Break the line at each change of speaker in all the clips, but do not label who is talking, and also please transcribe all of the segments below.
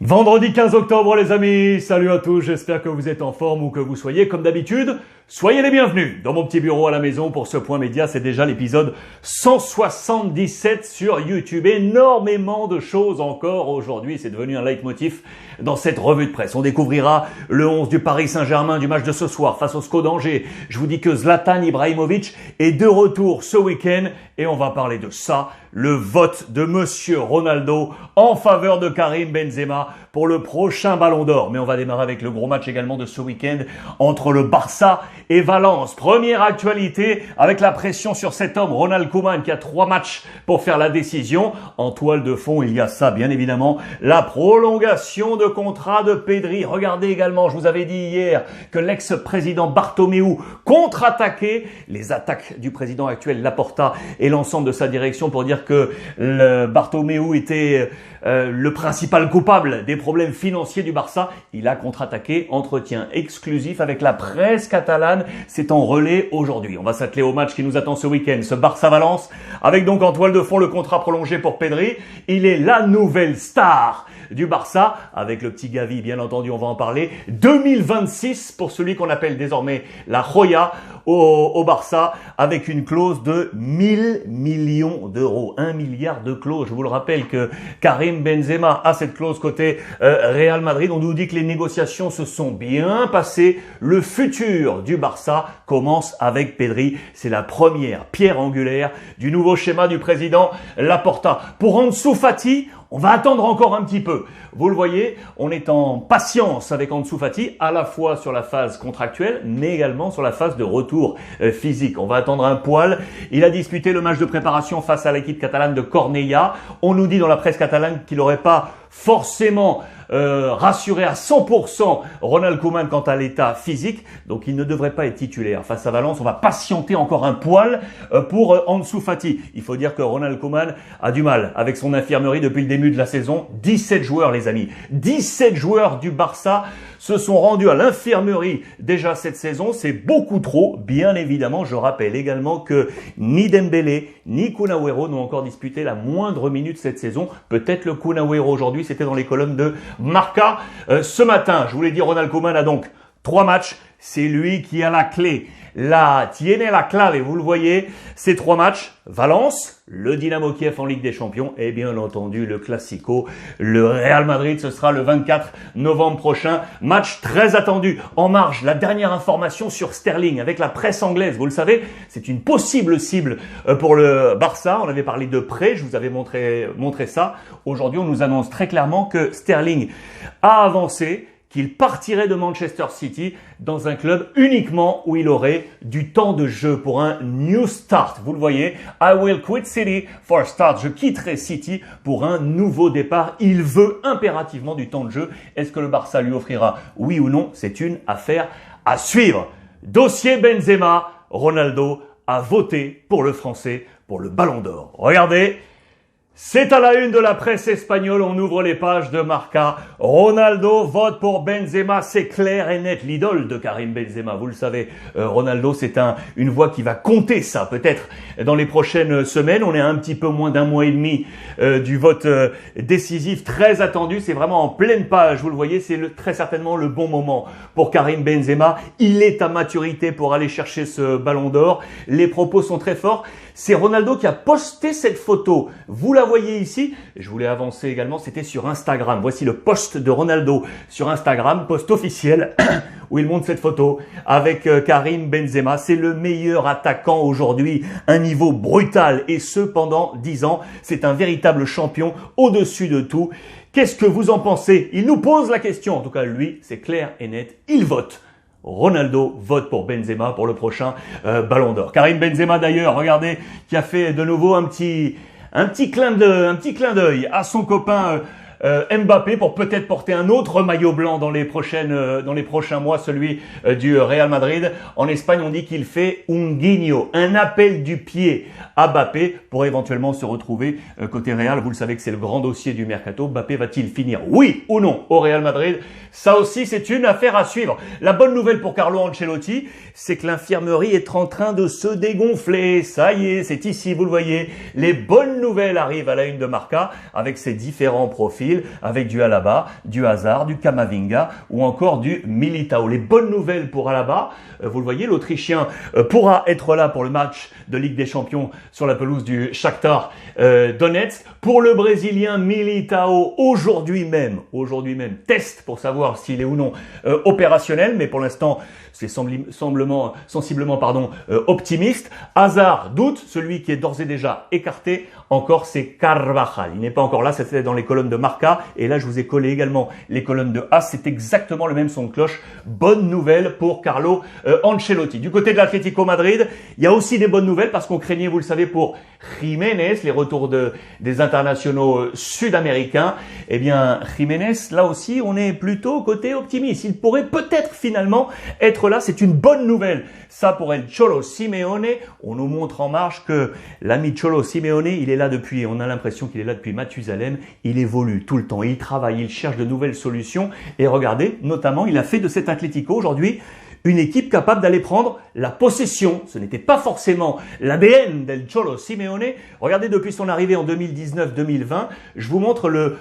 Vendredi 15 octobre les amis, salut à tous, j'espère que vous êtes en forme ou que vous soyez comme d'habitude. Soyez les bienvenus dans mon petit bureau à la maison pour ce point média, c'est déjà l'épisode 177 sur YouTube. Énormément de choses encore aujourd'hui, c'est devenu un leitmotiv dans cette revue de presse. On découvrira le 11 du Paris Saint-Germain du match de ce soir face au SCO d'Angers. Je vous dis que Zlatan Ibrahimovic est de retour ce week-end et on va parler de ça, le vote de Monsieur Ronaldo en faveur de Karim Benzema pour le prochain Ballon d'Or. Mais on va démarrer avec le gros match également de ce week-end entre le Barça et Valence. Première actualité avec la pression sur cet homme, Ronald Koeman, qui a 3 matchs pour faire la décision. En toile de fond, il y a ça, bien évidemment, la prolongation de contrat de Pedri. Regardez également, je vous avais dit hier que l'ex-président Bartomeu contre-attaquait les attaques du président actuel Laporta et l'ensemble de sa direction pour dire que Bartomeu était le principal coupable des problèmes financiers du Barça. Il a contre-attaqué, entretien exclusif avec la presse catalane. C'est en relais aujourd'hui. On va s'atteler au match qui nous attend ce week-end, ce Barça-Valence, avec donc en toile de fond le contrat prolongé pour Pedri. Il est la nouvelle star du Barça, avec le petit Gavi, bien entendu, on va en parler. 2026 pour celui qu'on appelle désormais la Joya au Barça, avec une clause de 1000 millions d'euros. 1 milliard de clauses. Je vous le rappelle que Karim Benzema a cette clause côté Real Madrid. On nous dit que les négociations se sont bien passées. Le futur du Barça commence avec Pedri. C'est la première pierre angulaire du nouveau schéma du président Laporta. Pour Ansu Fati, on va attendre encore un petit peu. Vous le voyez, on est en patience avec Ansu Fati, à la fois sur la phase contractuelle, mais également sur la phase de retour physique. On va attendre un poil. Il a disputé le match de préparation face à l'équipe catalane de Cornellà. On nous dit dans la presse catalane qu'il n'aurait pas forcément rassuré à 100% Ronald Koeman quant à l'état physique, donc il ne devrait pas être titulaire. Face à Valence, on va patienter encore un poil pour Ansu Fati. Il faut dire que Ronald Koeman a du mal avec son infirmerie depuis le début de la saison. 17 joueurs les amis, 17 joueurs du Barça se sont rendus à l'infirmerie déjà cette saison. C'est beaucoup trop, bien évidemment. Je rappelle également que ni Dembélé ni Kun Agüero n'ont encore disputé la moindre minute cette saison. Peut-être le Kun Agüero aujourd'hui, c'était dans les colonnes de Marca. Ce matin, je vous l'ai dit, Ronald Koeman a donc 3 matchs. C'est lui qui a la clé. Tiene la clave, et vous le voyez, ces 3 matchs, Valence, le Dynamo Kiev en Ligue des Champions et bien entendu le Classico, le Real Madrid, ce sera le 24 novembre prochain. Match très attendu. En marge, la dernière information sur Sterling avec la presse anglaise. Vous le savez, c'est une possible cible pour le Barça. On avait parlé de prêt, je vous avais montré ça. Aujourd'hui, on nous annonce très clairement que Sterling a avancé, qu'il partirait de Manchester City dans un club uniquement où il aurait du temps de jeu pour un new start. Vous le voyez, I will quit City for a start. Je quitterai City pour un nouveau départ. Il veut impérativement du temps de jeu. Est-ce que le Barça lui offrira oui ou non? C'est une affaire à suivre. Dossier Benzema, Ronaldo a voté pour le Français pour le Ballon d'Or. Regardez. C'est à la une de la presse espagnole, on ouvre les pages de Marca. Ronaldo vote pour Benzema, c'est clair et net, l'idole de Karim Benzema. Vous le savez, Ronaldo, c'est une voix qui va compter ça, peut-être dans les prochaines semaines. On est à un petit peu moins d'1 mois et demi du vote décisif, très attendu. C'est vraiment en pleine page, vous le voyez, c'est très certainement le bon moment pour Karim Benzema. Il est à maturité pour aller chercher ce Ballon d'Or. Les propos sont très forts. C'est Ronaldo qui a posté cette photo. Vous la voyez ici. Je voulais avancer également, c'était sur Instagram. Voici le post de Ronaldo sur Instagram, post officiel, où il montre cette photo avec Karim Benzema. C'est le meilleur attaquant aujourd'hui, un niveau brutal et ce pendant 10 ans. C'est un véritable champion au-dessus de tout. Qu'est-ce que vous en pensez? Il nous pose la question. En tout cas, lui, c'est clair et net. Il vote. Ronaldo vote pour Benzema pour le prochain Ballon d'Or. Karim Benzema d'ailleurs, regardez, qui a fait de nouveau un petit clin d'œil à son copain Mbappé pour peut-être porter un autre maillot blanc dans les prochains mois, celui du Real Madrid. En Espagne, on dit qu'il fait un guiño, un appel du pied à Mbappé pour éventuellement se retrouver côté Real. Vous le savez que c'est le grand dossier du mercato. Mbappé va-t-il finir, oui ou non, au Real Madrid? Ça aussi, c'est une affaire à suivre. La bonne nouvelle pour Carlo Ancelotti, c'est que l'infirmerie est en train de se dégonfler. Ça y est, c'est ici, vous le voyez. Les bonnes nouvelles arrivent à la une de Marca avec ses différents profils. Brésil avec du Alaba, du Hazard, du Camavinga ou encore du Militao. Les bonnes nouvelles pour Alaba, vous le voyez, l'Autrichien pourra être là pour le match de Ligue des Champions sur la pelouse du Shakhtar Donetsk. Pour le Brésilien Militao, aujourd'hui même, test pour savoir s'il est ou non opérationnel, mais pour l'instant, c'est sensiblement optimiste. Hazard, doute, celui qui est d'ores et déjà écarté. Encore, c'est Carvajal. Il n'est pas encore là, c'était dans les colonnes de Marca. Et là, je vous ai collé également les colonnes de AS. C'est exactement le même son de cloche. Bonne nouvelle pour Carlo Ancelotti. Du côté de l'Atlético Madrid, il y a aussi des bonnes nouvelles parce qu'on craignait, vous le savez, pour Jiménez, les retours des internationaux sud-américains. Eh bien, Jiménez, là aussi, on est plutôt côté optimiste. Il pourrait peut-être finalement être là. C'est une bonne nouvelle. Ça, pour El Cholo Simeone, on nous montre en marche que l'ami Cholo Simeone, on a l'impression qu'il est là depuis Mathusalem. Il évolue tout le temps. Il travaille, il cherche de nouvelles solutions. Et regardez, notamment, il a fait de cet Atlético aujourd'hui une équipe capable d'aller prendre la possession. Ce n'était pas forcément l'ADN del Cholo Simeone. Regardez, depuis son arrivée en 2019-2020, je vous montre le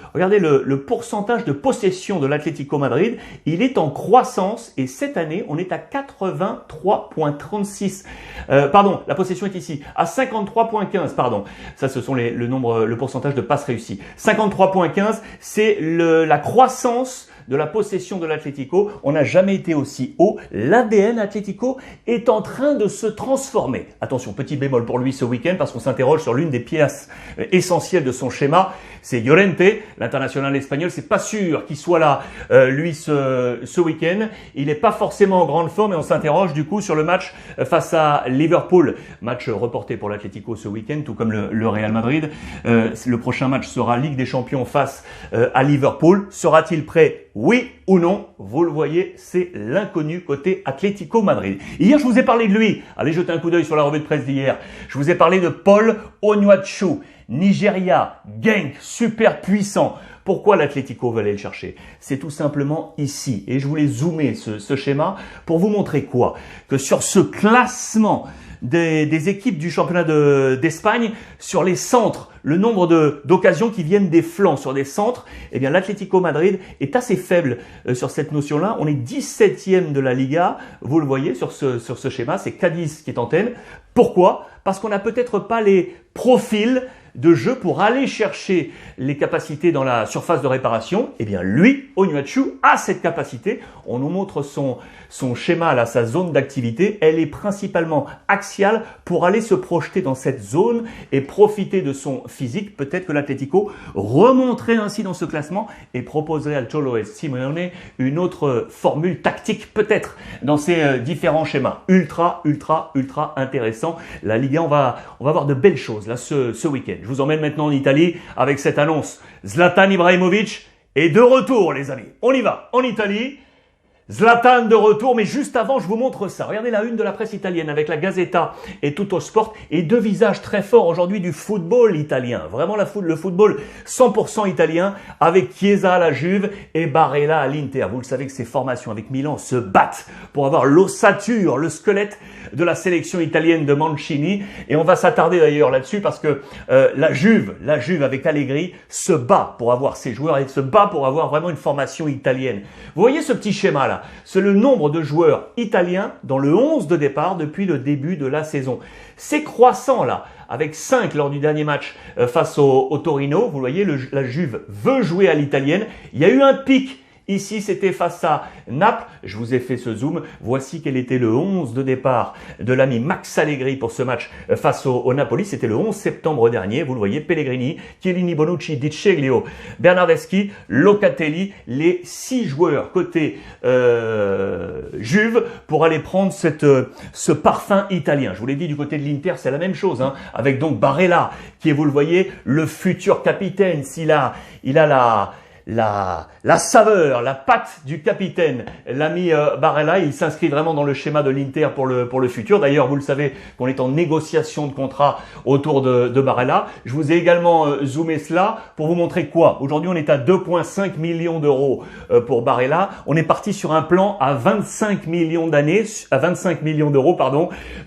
pourcentage de possession de l'Atlético Madrid. Il est en croissance et cette année, on est à 83,36. La possession est ici, à 53,15, pardon. Ça, ce sont le pourcentage de passes réussies. 53,15, c'est la croissance de la possession de l'Atlético. On n'a jamais été aussi haut. L'ADN Atlético est en train de se transformer. Attention, petit bémol pour lui ce week-end parce qu'on s'interroge sur l'une des pièces essentielles de son schéma. C'est Llorente, l'international espagnol. C'est pas sûr qu'il soit là, lui, ce week-end. Il n'est pas forcément en grande forme et on s'interroge du coup sur le match face à Liverpool. Match reporté pour l'Atlético ce week-end, tout comme le Real Madrid. Le prochain match sera Ligue des Champions face à Liverpool. Sera-t-il prêt? Oui ou non? Vous le voyez, c'est l'inconnu côté Atlético Madrid. Hier, je vous ai parlé de lui. Allez jeter un coup d'œil sur la revue de presse d'hier. Je vous ai parlé de Paul Onuachu, Nigeria, Genk, super puissant. Pourquoi l'Atlético veut aller le chercher? C'est tout simplement ici. Et je voulais zoomer ce schéma pour vous montrer quoi? Que sur ce classement des équipes du championnat d'Espagne, sur les centres, le nombre d'occasions qui viennent des flancs sur des centres, eh bien l'Atlético Madrid est assez faible sur cette notion-là. On est 17e de la Liga, vous le voyez sur ce schéma, c'est Cadiz qui est en tête. Pourquoi? Parce qu'on n'a peut-être pas les profils de jeu pour aller chercher les capacités dans la surface de réparation. Eh bien lui, Onuachu, a cette capacité. On nous montre son schéma, là, sa zone d'activité. Elle est principalement axiale pour aller se projeter dans cette zone et profiter de son physique. Peut-être que l'Atlético remonterait ainsi dans ce classement et proposerait à Cholo Simeone une autre formule tactique peut-être dans ces différents schémas. Ultra intéressant. La Liga, on va voir de belles choses là ce week-end. Je vous emmène maintenant en Italie avec cette annonce. Zlatan Ibrahimovic est de retour, les amis. On y va, en Italie. Zlatan de retour, mais juste avant, je vous montre ça. Regardez la une de la presse italienne avec la Gazzetta et Tutto Sport et deux visages très forts aujourd'hui du football italien. Vraiment le football 100% italien avec Chiesa à la Juve et Barella à l'Inter. Vous le savez que ces formations avec Milan se battent pour avoir l'ossature, le squelette de la sélection italienne de Mancini. Et on va s'attarder d'ailleurs là-dessus parce que la Juve avec Allegri se bat pour avoir ses joueurs et se bat pour avoir vraiment une formation italienne. Vous voyez ce petit schéma là? C'est le nombre de joueurs italiens dans le 11 de départ depuis le début de la saison. C'est croissant là, avec 5 lors du dernier match face au Torino. Vous voyez, la Juve veut jouer à l'italienne. Il y a eu un pic. Ici, c'était face à Naples. Je vous ai fait ce zoom. Voici quel était le 11 de départ de l'ami Max Allegri pour ce match face au Napoli. C'était le 11 septembre dernier. Vous le voyez, Pellegrini, Chiellini, Bonucci, Di Ceglio, Bernardeschi, Locatelli, les 6 joueurs côté Juve pour aller prendre ce parfum italien. Je vous l'ai dit, du côté de l'Inter, c'est la même chose, hein, avec donc Barella, qui est, vous le voyez, le futur capitaine. Il a la saveur, la patte du capitaine, l'ami Barella. Il s'inscrit vraiment dans le schéma de l'Inter pour le futur. D'ailleurs, vous le savez qu'on est en négociation de contrat autour de Barella. Je vous ai également zoomé cela pour vous montrer quoi. Aujourd'hui, on est à 2,5 millions d'euros pour Barella. On est parti sur un plan à 25 millions d'euros,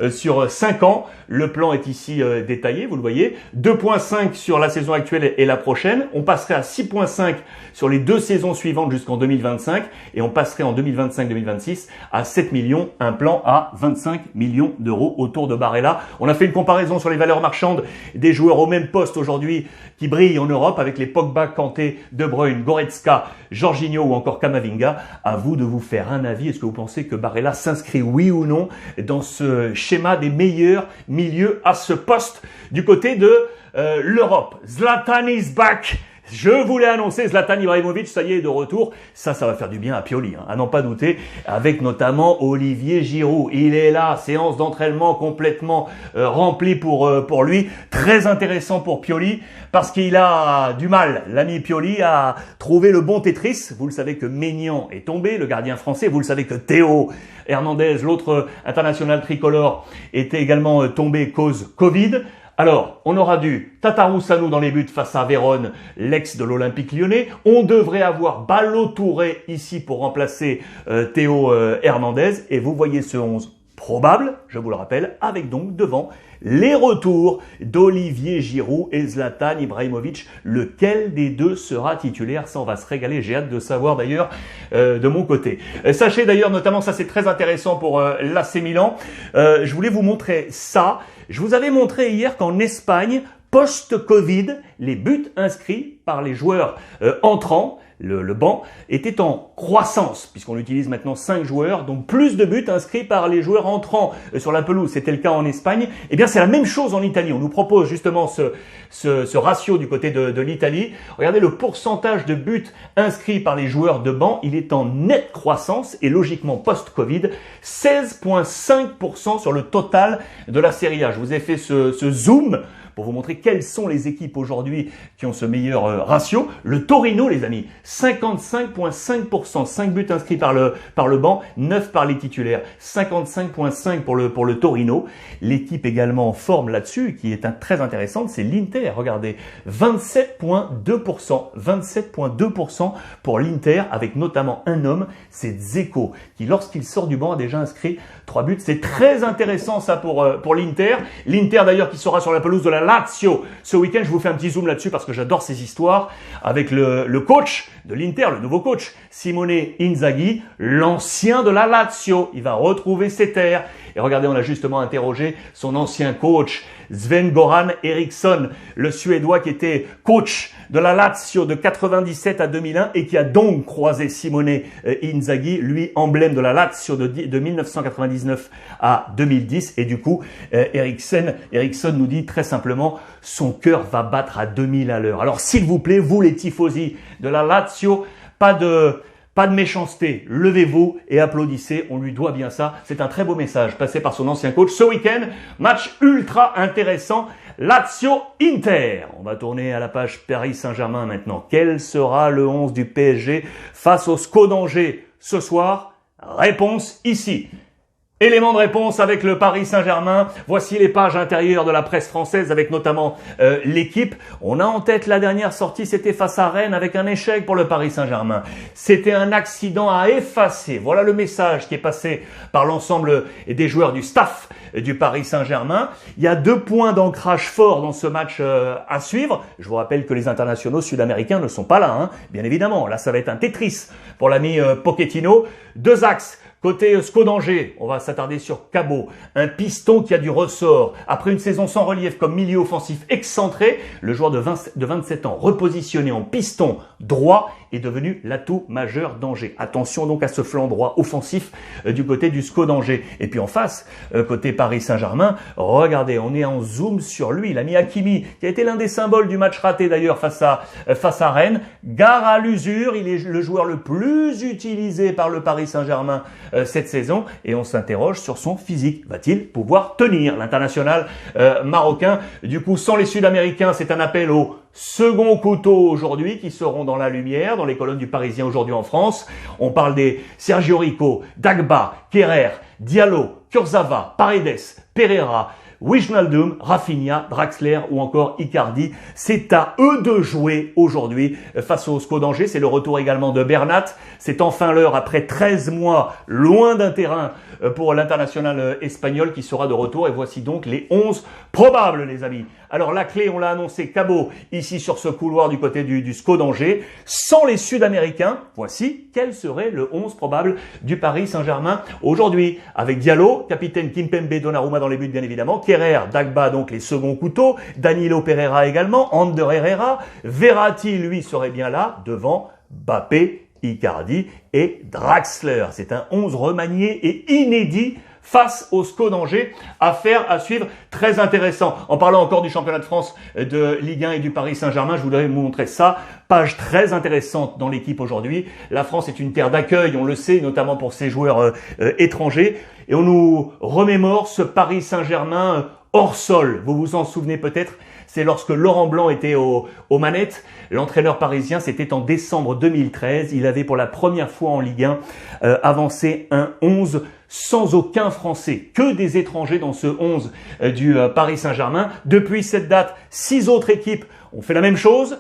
sur 5 ans. Le plan est ici détaillé, vous le voyez. 2,5 sur la saison actuelle et la prochaine. On passerait à 6,5 sur les 2 saisons suivantes jusqu'en 2025. Et on passerait en 2025-2026 à 7 millions. Un plan à 25 millions d'euros autour de Barella. On a fait une comparaison sur les valeurs marchandes des joueurs au même poste aujourd'hui qui brillent en Europe avec les Pogba, Kanté, De Bruyne, Goretzka, Jorginho ou encore Camavinga. À vous de vous faire un avis. Est-ce que vous pensez que Barella s'inscrit, oui ou non, dans ce schéma des meilleurs milieux à ce poste du côté de l'Europe? Zlatan is back. Je vous l'ai annoncé, Zlatan Ibrahimovic, ça y est, de retour. Ça va faire du bien à Pioli, à n'en pas douter, avec notamment Olivier Giroud. Il est là, séance d'entraînement complètement remplie pour lui. Très intéressant pour Pioli, parce qu'il a du mal, l'ami Pioli, à trouver le bon Tetris. Vous le savez que Maignan est tombé, le gardien français. Vous le savez que Théo Hernandez, l'autre international tricolore, était également tombé cause Covid. Alors, on aura du Tatarou-Sanou dans les buts face à Vérone, l'ex de l'Olympique Lyonnais. On devrait avoir Ballo-Touré ici pour remplacer Théo Hernandez. Et vous voyez ce 11 probable, je vous le rappelle, avec donc devant les retours d'Olivier Giroud et Zlatan Ibrahimovic. Lequel des deux sera titulaire? Ça, on va se régaler. J'ai hâte de savoir d'ailleurs de mon côté. Sachez d'ailleurs, notamment, ça c'est très intéressant pour l'AC Milan. Je voulais vous montrer ça. Je vous avais montré hier qu'en Espagne, post-Covid, les buts inscrits par les joueurs entrants, le banc, était en croissance, puisqu'on utilise maintenant 5 joueurs, donc plus de buts inscrits par les joueurs entrants sur la pelouse. C'était le cas en Espagne. Eh bien, c'est la même chose en Italie. On nous propose justement ce ratio du côté de l'Italie. Regardez le pourcentage de buts inscrits par les joueurs de banc. Il est en nette croissance et logiquement post-Covid, 16,5% sur le total de la Serie A. Je vous ai fait ce zoom pour vous montrer quelles sont les équipes aujourd'hui qui ont ce meilleur ratio. Le Torino, les amis, 55,5%, 5 buts inscrits par le banc, 9 par les titulaires, 55,5 pour le Torino. L'équipe également en forme là-dessus, qui est très intéressante, c'est l'Inter. Regardez, 27,2% pour l'Inter, avec notamment un homme, c'est Dzeko, qui lorsqu'il sort du banc a déjà inscrit 3 buts. C'est très intéressant ça pour l'Inter. L'Inter d'ailleurs qui sera sur la pelouse de la Lazio ce week-end. Je vous fais un petit zoom là-dessus parce que j'adore ces histoires avec le coach de l'Inter, le nouveau coach, Simone Inzaghi, l'ancien de la Lazio. Il va retrouver ses terres. Et regardez, on a justement interrogé son ancien coach, Sven-Göran Eriksson, le Suédois qui était coach de la Lazio de 97 à 2001 et qui a donc croisé Simone Inzaghi, lui emblème de la Lazio de 1999 à 2010. Et du coup, Eriksson nous dit très simplement, son cœur va battre à 2000 à l'heure. Alors s'il vous plaît, vous les tifosi de la Lazio, pas de méchanceté, levez-vous et applaudissez, on lui doit bien ça. C'est un très beau message passé par son ancien coach. Ce week-end, match ultra intéressant, Lazio-Inter. On va tourner à la page Paris Saint-Germain maintenant. Quel sera le 11 du PSG face au SCO d'Angers ce soir? Réponse ici. Élément de réponse avec le Paris Saint-Germain. Voici les pages intérieures de la presse française avec notamment l'équipe. On a en tête la dernière sortie, c'était face à Rennes avec un échec pour le Paris Saint-Germain. C'était un accident à effacer. Voilà le message qui est passé par l'ensemble des joueurs du staff du Paris Saint-Germain. Il y a 2 points d'ancrage fort dans ce match à suivre. Je vous rappelle que les internationaux sud-américains ne sont pas là, bien évidemment. Là, ça va être un Tetris pour l'ami Pochettino. 2 axes. Côté SCO d'Angers, on va s'attarder sur Cabot, un piston qui a du ressort. Après une saison sans relief comme milieu offensif excentré, le joueur de 27 ans, repositionné en piston droit, est devenu l'atout majeur d'Angers. Attention donc à ce flanc droit offensif du côté du SCO d'Angers. Et puis en face, côté Paris Saint-Germain, regardez, on est en zoom sur lui, l'ami Hakimi, qui a été l'un des symboles du match raté d'ailleurs face à Rennes. Gare à l'usure, il est le joueur le plus utilisé par le Paris Saint-Germain cette saison et on s'interroge sur son physique. Va-t-il pouvoir tenir l'international marocain? Du coup, sans les Sud-Américains, c'est un appel au second couteau aujourd'hui qui seront dans la lumière, dans les colonnes du Parisien aujourd'hui en France. On parle des Sergio Rico, Dagba, Kerrer, Diallo, Kurzawa, Paredes, Pereira, Wijnaldum, Rafinha, Draxler ou encore Icardi. C'est à eux de jouer aujourd'hui face au SCO d'Angers. C'est le retour également de Bernat. C'est enfin l'heure après 13 mois loin d'un terrain pour l'international espagnol qui sera de retour. Et voici donc les 11 probables, les amis. Alors la clé, on l'a annoncé, Cabot, ici sur ce couloir du côté du SCO d'Angers. Sans les Sud-Américains, voici quel serait le 11 probable du Paris Saint-Germain aujourd'hui. Avec Diallo, capitaine Kimpembe, Donnarumma dans les buts bien évidemment, Kerrer, Dagba donc les seconds couteaux, Danilo Pereira également, Ander Herrera, Verratti lui serait bien là devant Mbappé, Icardi et Draxler. C'est un 11 remanié et inédit face au SCO d'Angers. Affaire à suivre, très intéressant. En parlant encore du championnat de France de Ligue 1 et du Paris Saint-Germain, je voudrais vous montrer ça. Page très intéressante dans l'équipe aujourd'hui. La France est une terre d'accueil, on le sait, notamment pour ses joueurs étrangers. Et on nous remémore ce Paris Saint-Germain hors sol. Vous vous en souvenez peut-être, c'est lorsque Laurent Blanc était aux manettes. L'entraîneur parisien, c'était en décembre 2013. Il avait pour la première fois en Ligue 1 avancé un 11 sans aucun Français, que des étrangers dans ce 11 du Paris Saint-Germain. Depuis cette date, 6 autres équipes ont fait la même chose.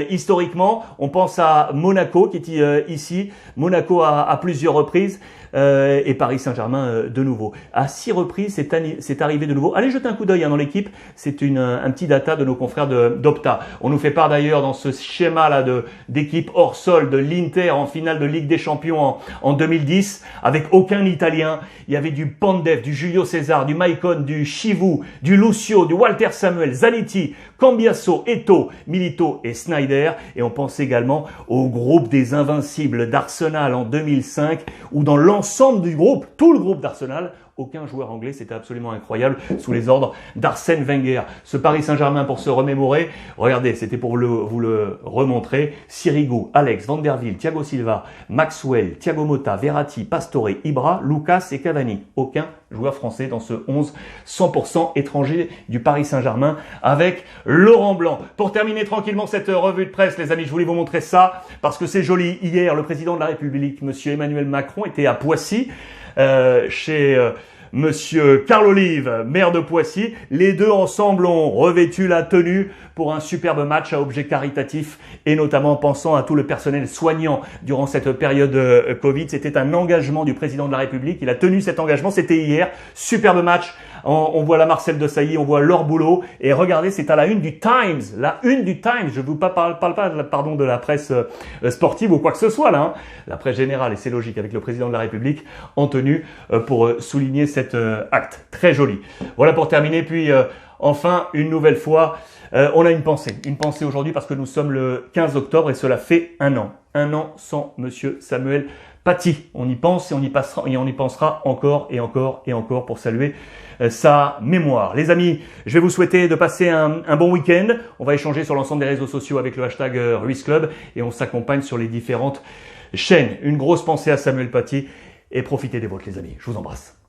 Historiquement, on pense à Monaco qui est ici. Monaco à plusieurs reprises. Et Paris Saint-Germain de nouveau. À 6 reprises, c'est arrivé de nouveau. Allez jeter un coup d'œil dans l'équipe. C'est un petit data de nos confrères d'Opta. On nous fait part d'ailleurs dans ce schéma-là d'équipe hors sol de l'Inter en finale de Ligue des Champions en 2010 avec aucun Italien. Il y avait du Pandev, du Julio César, du Maicon, du Chivou, du Lucio, du Walter Samuel, Zanetti, Cambiasso, Eto'o, Milito et Sneijder. Et on pense également au groupe des Invincibles d'Arsenal en 2005 où dans l'ensemble du groupe, tout le groupe d'Arsenal, aucun joueur anglais, c'était absolument incroyable, sous les ordres d'Arsène Wenger. Ce Paris Saint-Germain, pour se remémorer, regardez, c'était pour vous le remontrer, Sirigu, Alex, Van der Wiel, Thiago Silva, Maxwell, Thiago Motta, Verratti, Pastore, Ibra, Lucas et Cavani. Aucun joueur français dans ce 11 100% étranger du Paris Saint-Germain avec Laurent Blanc. Pour terminer tranquillement cette revue de presse, les amis, je voulais vous montrer ça parce que c'est joli. Hier, le président de la République, monsieur Emmanuel Macron, était à Poissy, chez Monsieur Carl Olive, maire de Poissy. Les deux ensemble ont revêtu la tenue pour un superbe match à objet caritatif et notamment pensant à tout le personnel soignant durant cette période Covid. C'était un engagement du président de la République. Il a tenu cet engagement. C'était hier. Superbe match. On voit la Marcel Desailly, on voit Laure Boulot. Et regardez, c'est à la une du Times. La une du Times. Je vous parle pas de la presse sportive ou quoi que ce soit là. Hein. La presse générale, et c'est logique, avec le président de la République en tenue pour souligner cet acte. Très joli. Voilà pour terminer. Puis enfin, une nouvelle fois, on a une pensée aujourd'hui parce que nous sommes le 15 octobre et cela fait un an. Un an sans monsieur Samuel Paty. On y pense et on y pensera encore et encore et encore pour saluer sa mémoire. Les amis, je vais vous souhaiter de passer un bon week-end. On va échanger sur l'ensemble des réseaux sociaux avec le hashtag Ruiz Club et on s'accompagne sur les différentes chaînes. Une grosse pensée à Samuel Paty et profitez des vôtres les amis. Je vous embrasse.